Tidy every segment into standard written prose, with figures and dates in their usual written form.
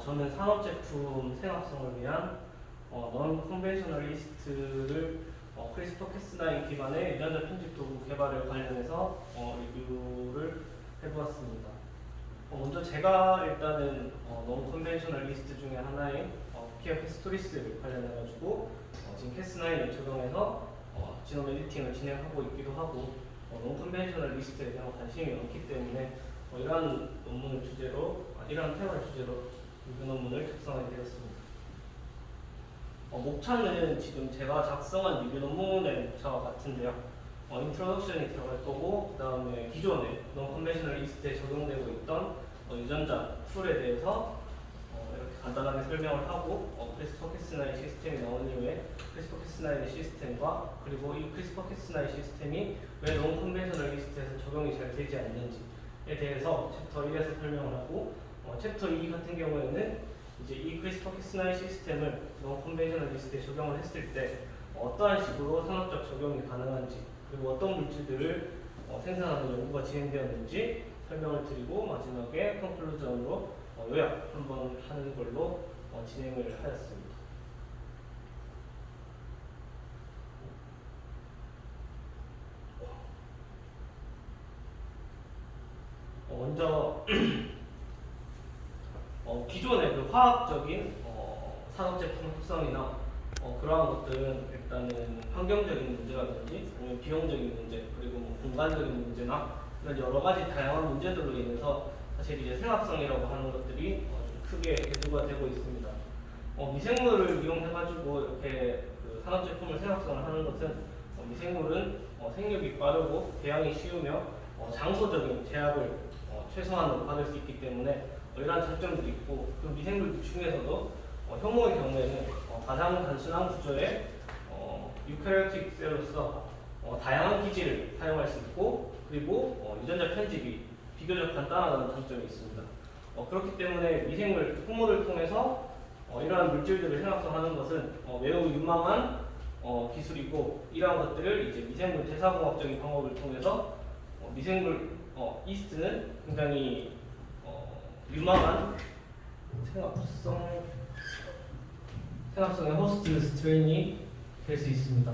저는 산업제품 생합성을 위한 non 컨벤셔널리스트를 크리스퍼-캐스9 기반의 유전자 편집 도구 개발을 관련해서 리뷰를 해보았습니다. 먼저 제가 일단은 non 컨벤셔널리스트 중에 하나인 피어 캐스토리스를 관련해가지고 지금 캐스9을 적용해서 지놈 에디팅을 진행하고 있기도 하고 non 컨벤셔널리스트에 대한 관심이 많기 때문에 이러한 논문을 주제로, 이러한 테마를 주제로 리뷰 논문을 작성하게 되었습니다. 목차는 지금 제가 작성한 리뷰 논문의 목차와 같은데요. 인트로덕션이 들어갈 거고, 그 다음에 기존의 non 컨벤셔널리스트에 적용되고 있던 유전자 툴에 대해서 이렇게 간단하게 설명을 하고 크리스퍼-캐스9 시스템이 나온 이후에 크리스퍼-캐스9 시스템과 그리고 이 크리스퍼-캐스9 시스템이 왜 non 컨벤셔널리스트에서 적용이 잘 되지 않는지에 대해서 챕터 1에서 설명을 하고 챕터 2 같은 경우에는 이제 이 크리스퍼-캐스9 시스템을 non 컨벤셔널리스트에 적용을 했을 때 어떠한 식으로 산업적 적용이 가능한지 그리고 어떤 물질들을 생산하는 연구가 진행되었는지 설명을 드리고 마지막에 컨클루전으로 요약 한번 하는 걸로 진행을 하였습니다. 먼저 기존의 그 화학적인 산업제품 특성이나 그러한 것들은 일단은 환경적인 문제라든지 아니면 비용적인 문제 그리고 뭐 공간적인 문제나 이런 여러 가지 다양한 문제들로 인해서 사실 이제 생합성이라고 하는 것들이 좀 크게 대두가 되고 있습니다. 미생물을 이용해가지고 이렇게 그 산업제품을 생합성을 하는 것은 미생물은 생육이 빠르고 배양이 쉬우며 장소적인 제약을 최소한으로 받을 수 있기 때문에 이러한 장점들이 있고 그 미생물 중에서도 혐오의 경우에는 가장 단순한 구조의 유카리오틱 셀로서 다양한 기질을 사용할 수 있고 그리고 유전자 편집이 비교적 간단하다는 장점이 있습니다. 그렇기 때문에 미생물 혐오를 통해서 이러한 물질들을 생합성하는 것은 매우 유망한 기술이고 이러한 것들을 이제 미생물 대사공학적인 방법을 통해서 미생물 이스트는 굉장히 유망한 생합성의 호스트 스트레인이 될 수 있습니다.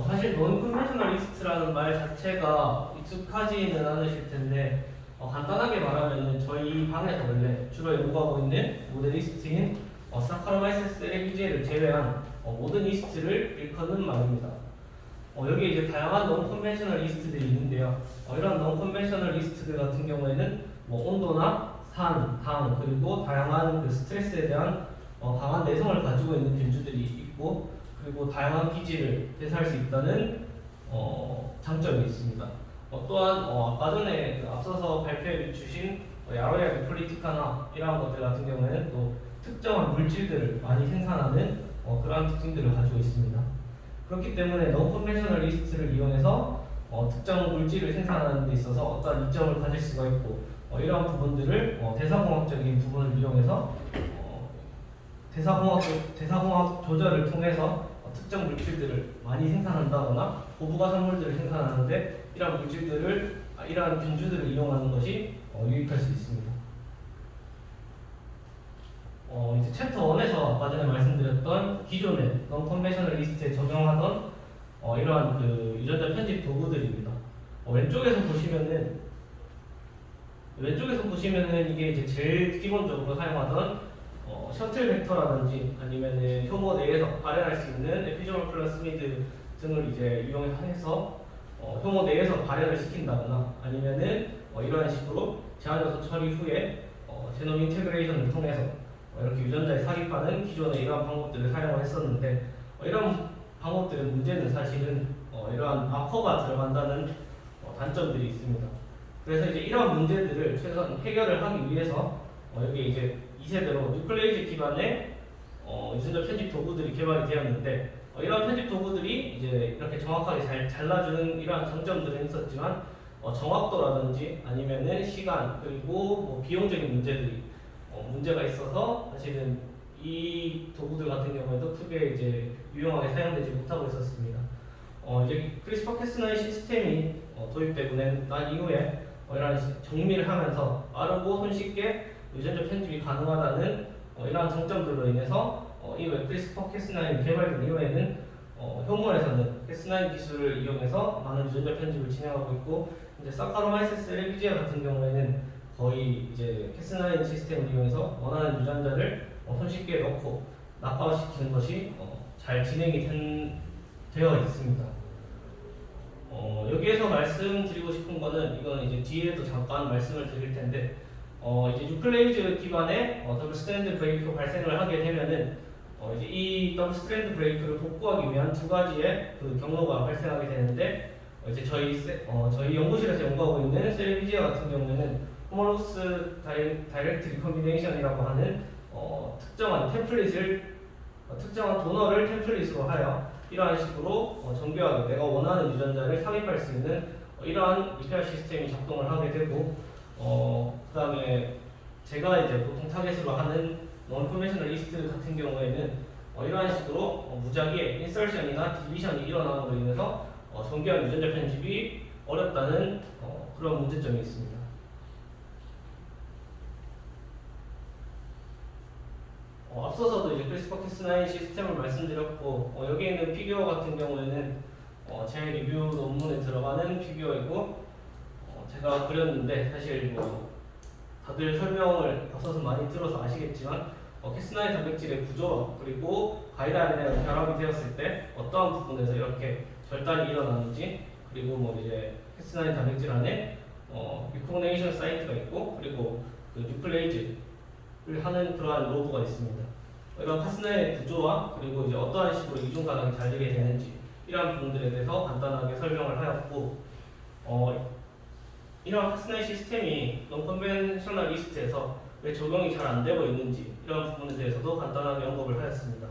사실 non 컨벤셔널리스트라는 말 자체가 익숙하지는 않으실 텐데 간단하게 말하면 저희 반에서 원래 주로 연구하고 있는 모델리스트인 사카로마이세스 LABJ를 제외한 모든 이스트를 일컫는 말입니다. 여기에 이제 다양한 non 컨벤셔널리스트들이 있는데요. 이런 non 컨벤셔널리스트들 같은 경우에는 온도나 산, 당 그리고 다양한 그 스트레스에 대한 강한 내성을 가지고 있는 균주들이 있고 그리고 다양한 기질을 대사할 수 있다는 장점이 있습니다. 또한 아까 전에 앞서서 발표해 주신 야로야 비폴리티카나 이러한 것들 같은 경우에는 또 특정한 물질들을 많이 생산하는 그러한 특징들을 가지고 있습니다. 그렇기 때문에 non 컨벤셔널리스트를 이용해서 특정 물질을 생산하는 데 있어서 어떤 이점을 가질 수가 있고 이러한 부분들을 대사공학적인 부분을 이용해서 대사공학 조절을 통해서 특정 물질들을 많이 생산한다거나 고부가산물들을 생산하는데 이러한 물질들을 이러한 균주들을 이용하는 것이 유익할 수 있습니다. 이제 챕터 1에서 아까 전에 말씀드렸던 기존의 non 컨벤셔널리스트에 적용하던 이러한 그 유전자 편집 도구들입니다. 왼쪽에서 보시면은 이게 이제 제일 기본적으로 사용하던 셔틀 벡터라든지 아니면은 효모 내에서 발현할 수 있는 에피조멀 플라스미드 등을 이제 이용해서 효모 내에서 발현을 시킨다거나 아니면은 이러한 식으로 제한요소 처리 후에 제놈 인테그레이션을 통해서 이렇게 유전자에 삽입하는 기존의 이러한 방법들을 사용을 했었는데 이런 방법들의 문제는 사실은 이러한 마커가 들어간다는 단점들이 있습니다. 그래서 이제 이러한 문제들을 최소한 해결을 하기 위해서 여기 이제 2세대로 뉴클레이즈 기반의 유전자 편집 도구들이 개발이 되었는데 이러한 편집 도구들이 이제 이렇게 정확하게 잘 잘라주는 이러한 장점들은 있었지만 정확도라든지 아니면은 시간 그리고 뭐 비용적인 문제가 있어서 사실은 이 도구들 같은 경우에도 크게 이제 유용하게 사용되지 못하고 있었습니다. 이제 크리스퍼-캐스9 시스템이 도입되고 난 이후에 이런 정리를 하면서 빠르고 손쉽게 유전자 편집이 가능하다는 이러한 장점들로 인해서 이후에 크리스퍼 캐스9이 개발된 이후에는 효모에서는 캐스9 기술을 이용해서 많은 유전자 편집을 진행하고 있고, 이제 사카로마이세스 레비지아 같은 경우에는 거의 이제 캐스9 시스템을 이용해서 원하는 유전자를 손쉽게 넣고 낙하시키는 것이 잘 되어 있습니다. 여기에서 말씀드리고 싶은 거는 이건 이제 뒤에도 잠깐 말씀을 드릴 텐데, 이제 뉴클레이즈 기반의 더블 스트랜드 브레이크 발생을 하게 되면은 이제 이 더블 스트랜드 브레이크를 복구하기 위한 두 가지의 그 경로가 발생하게 되는데, 이제 저희 연구실에서 연구하고 있는 셀비지아 같은 경우에는 호모로스 다이렉트 리컴비네이션이라고 하는 특정한 도너를 템플릿으로 하여 이러한 식으로 정교하게 내가 원하는 유전자를 삽입할 수 있는 이러한 리페어 시스템이 작동을 하게 되고, 그 다음에 제가 이제 보통 타겟으로 하는 non-conventional 리스트 같은 경우에는 이러한 식으로 무작위의 인설션이나 디비션이 일어남으로 인해서 정교한 유전자 편집이 어렵다는 그런 문제점이 있습니다. 앞서서도 이제 크리스퍼 캐스9 시스템을 말씀드렸고, 여기 있는 피규어 같은 경우에는 제 리뷰 논문에 들어가는 피규어이고, 제가 그렸는데 사실 뭐 다들 설명을 앞서서 많이 들어서 아시겠지만 캐스9 단백질의 구조와 그리고 가이드라인에 결합이 되었을 때 어떠한 부분에서 이렇게 절단이 일어나는지, 그리고 뭐 이제 캐스9 단백질 안에 리코그네이션 사이트가 있고, 그리고 그 뉴클레이즈를 하는 그러한 로브가 있습니다. 이런 캐스9의 구조와 그리고 이제 어떠한 식으로 이중 가능이 잘 되게 되는지 이러한 부분들에 대해서 간단하게 설명을 하였고, 이런 캐스9 시스템이 non-conventional 리스트에서 왜 적용이 잘 안 되고 있는지 이런 부분에 대해서도 간단하게 언급을 하였습니다.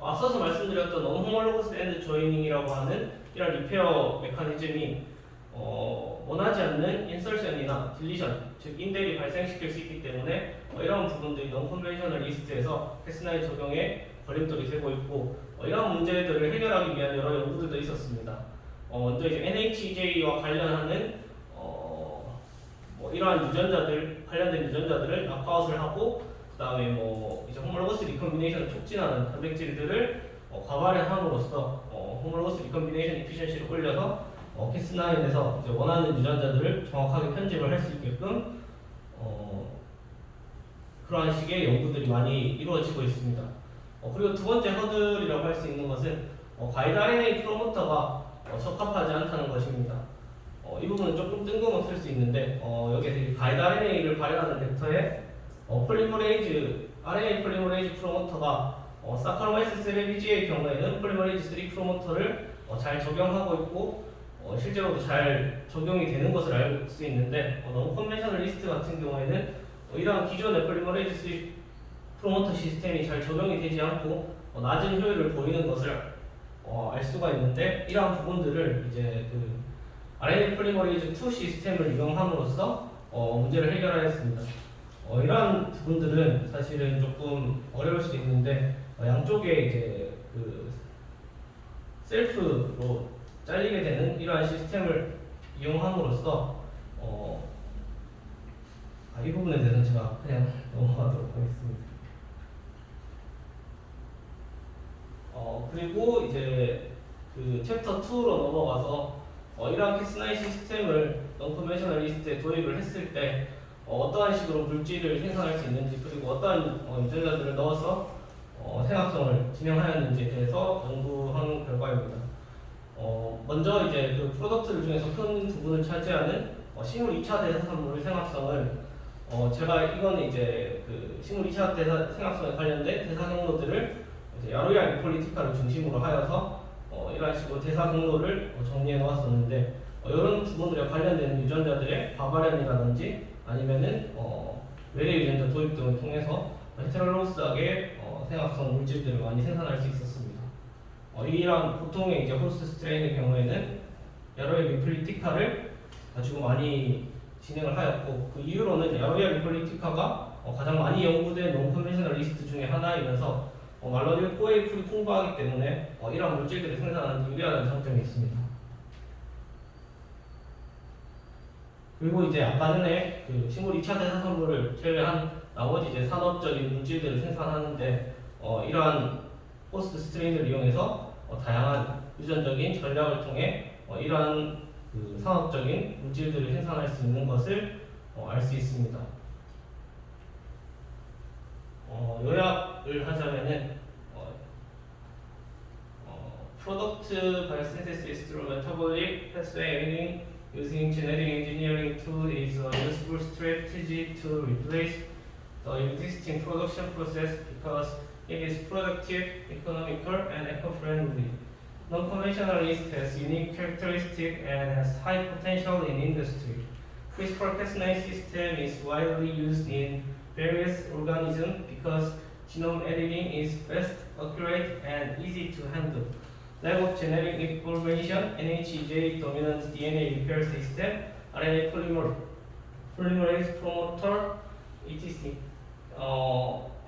앞서서 말씀드렸던 non-homologous end joining이라고 하는 이런 리페어 메커니즘이 원하지 않는 인설션이나 딜리션, 즉 인델이 발생시킬 수 있기 때문에 이런 부분들이 non-conventional 리스트에서 캐스9 적용에 걸림돌이 되고 있고, 이런 문제들을 해결하기 위한 여러 연구들도 있었습니다. 먼저 이제 NHEJ와 관련하는 이러한 관련된 유전자들을 납아웃을 하고, 그 다음에 이제 호몰로거스 리컴비네이션을 촉진하는 단백질들을 과발현함으로써 호몰로거스 리컴비네이션 이피션시를 올려서 캐스9에서 이제 원하는 유전자들을 정확하게 편집을 할 수 있게끔 그러한 식의 연구들이 많이 이루어지고 있습니다. 그리고 두 번째 허들이라고 할 수 있는 것은 가이드 RNA 프로모터가 적합하지 않다는 것입니다. 이 부분은 조금 뜬금없을 수 있는데 여기에 가이드 RNA를 발현하는 벡터에 RNA 폴리머레이즈 프로모터가 사카로마이세스 레비지의 경우에는 폴리머레이즈 3 프로모터를 잘 적용하고 있고 실제로도 잘 적용이 되는 것을 알 수 있는데 non-conventional 리스트 같은 경우에는 이러한 기존의 폴리머레이즈 3 프로모터 시스템이 잘 적용이 되지 않고 낮은 효율을 보이는 것을 알 수가 있는데, 이러한 부분들을 이제 그 RNA 폴리머레이즈 2 시스템을 이용함으로써 문제를 해결하였습니다. 이러한 부분들은 사실은 조금 어려울 수 있는데 양쪽에 이제 그 셀프로 잘리게 되는 이러한 시스템을 이용함으로써 이 부분에 대해서는 제가 그냥 넘어가도록 하겠습니다. 그리고 이제 그 챕터 2로 넘어가서 이러한 캐스9 시스템을 non-conventional 리스트에 도입을 했을 때 어떠한 식으로 물질을 생산할 수 있는지, 그리고 어떠한 유전자들을 넣어서 생학성을 진행하였는지에 대해서 연구한 결과입니다. 먼저 이제 그 프로덕트들 중에서 큰 부분을 차지하는 식물 2차 대사산물 생학성을 제가 이거는 이제 그 식물 2차 생학성에 관련된 대사 경로들을 이제 야로야 리폴리티카를 중심으로 하여서 이러한 식으로 대사 경로를 정리해 놓았었는데, 이런 부분들에 관련된 유전자들의 과발현이라든지 아니면은 외래 유전자 도입 등을 통해서 헤테로로스하게 생학성 물질들을 많이 생산할 수 있었습니다. 이러한 보통의 이제 호스트 스트레인의 경우에는 야로야 리폴리티카를 가지고 많이 진행을 하였고, 그 이후로는 야로야 리폴리티카가 가장 많이 연구된 non-conventional 리스트 중에 하나이면서 말로디오 코에이프를 풍부하기 때문에 이러한 물질들을 생산하는 데 유리하다는 장점이 있습니다. 그리고 이제 아까 전에 그 식물 2차 대사 선물을 제외한 나머지 이제 산업적인 물질들을 생산하는데 이러한 포스트 스트레인을 이용해서 다양한 유전적인 전략을 통해 이러한 그 산업적인 물질들을 생산할 수 있는 것을 알 수 있습니다. 요약을 하자면은 product biosynthesis through metabolic pathway editing using genetic engineering tool is a useful strategy to replace the existing production process because it is productive, economical, and eco-friendly. Non-conventional yeast has unique characteristics and has high potential in industry. CRISPR-Cas9 system is widely used in various organisms because genome editing is fast, accurate, and easy to handle. Lack of genetic information, NHJ dominant DNA repair system, RNA polymerase promoter, etc.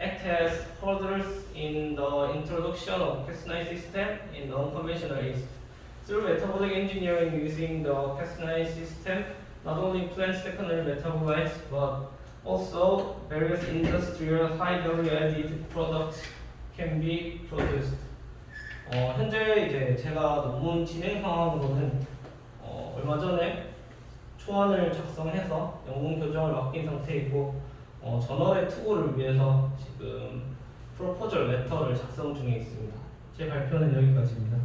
Act as hurdles in the introduction of Cas9 system in non-conventional yeast. Through metabolic engineering using the Cas9 system, not only plant secondary metabolites but also various industrial high value added products can be produced. 현재 이제 제가 논문 진행 상황으로는 얼마 전에 초안을 작성해서 연구원 교정을 맡긴 상태이고 저널의 투고를 위해서 지금 프로포절 레터를 작성 중에 있습니다. 제 발표는 여기까지입니다.